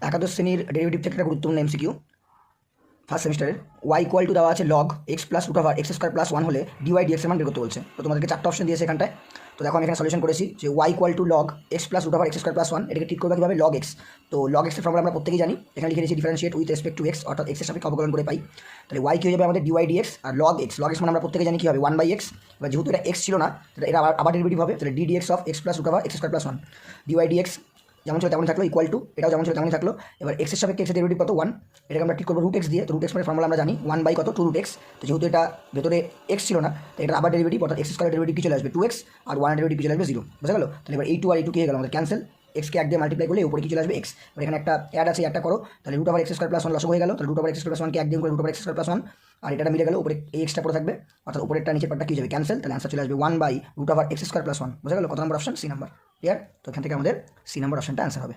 একাদশ শ্রেণীর ডেরিভেটিভ থেকে একটা গুরুত্বপূর্ণ এমসিকিউ ফার্স্ট সেমিস্টারের ওয়াই ইকুয়াল টু দেওয়া আছে log x plus root over x square plus one dy ডিওয়াই ডিএক্স এর মান বের করতে বলছে। তো তোমাদেরকে চারটা অপশন দিয়েছে এখানটায়। তো দেখো আমি এখানে সলিউশন করেছি যে y equal to log x plus root over x square plus one, এটাকে ঠিক করবে কীভাবে, লগ এক্স। তো লগ এক্সের ফর্মুলা আমরা প্রত্যেকেই জানি, এখানে লিখে দিয়েছি differentiate with respect to x, অর্থাৎ এক্সের সাপেক্ষে অবকলন করে পাই। তাহলে ওয়াই কী হয়ে যাবে আমাদের ডিওয়াই ডিএক্স, আর লগ এক্স মানে আমরা প্রত্যেকে জানি কী হবে, ওয়ান বাই এক্স। এবার যেহেতু এটা এক্স ছিল না, তাহলে এটা আবার ডেরিভেটিভ হবে, তাহলে d dx of x plus root over x square plus one, dy dx যেমন ছিল তেমনই থাকলো, ইকুয়াল টু এটাও যেমন ছিল তেমনই থাকলো। এবার এক্সের সাপেক্ষে এক্সের ডেরিভেটিভ কত, ওয়ান, এটাকে আমরা ঠিক করবো রুট এক্স দিয়ে। তো রুট এক্স মানে ফর্মুলা আমরা জানি ওয়ান বাই কত, টু রুট এক্স। তো যেহেতু এটা ভেতরে এক্স ছিল না, তো এটা আবার ডেরিভেটিভ, অর্থাৎ এক্স স্কোয়ার ডেরিভেটিভ কি চলে আসবে, টু এক্স, আর ওয়ান ডেরিভেটিভ চলে আসবে জিরো, বুঝা গেল। তাহলে এবার এই টু আর এই টু কি হয়ে গেল আমাদের ক্যান্সেল, এক্সকে এক দিয়ে মাল্টিপ্লাই করলে উপরে কি চলে আসবে এক্স। এবার এখানে একটা অ্যাড আছে, একটা করো, তাহলে root over x square plus one লসক হয়ে গেল। তাহলে root over x square plus ওয়ানকে এক দিয়ে করে root over x square plus one, আর এটা মিলে গেল, উপরে এই এক্সটা পড়ে থাকবে, অর্থাৎ উপরেরটা নিচের পার্টটা কি যাবে ক্যান্সেল। তাহলে অ্যান্সার চলে আসবে one by root over x square plus one, বুঝা গেল। কত নম্বর অপশন, সি নাম্বার। ক্লিয়ার। তো এখান থেকে আমাদের সি নাম্বার অপশনটা অ্যান্সার হবে।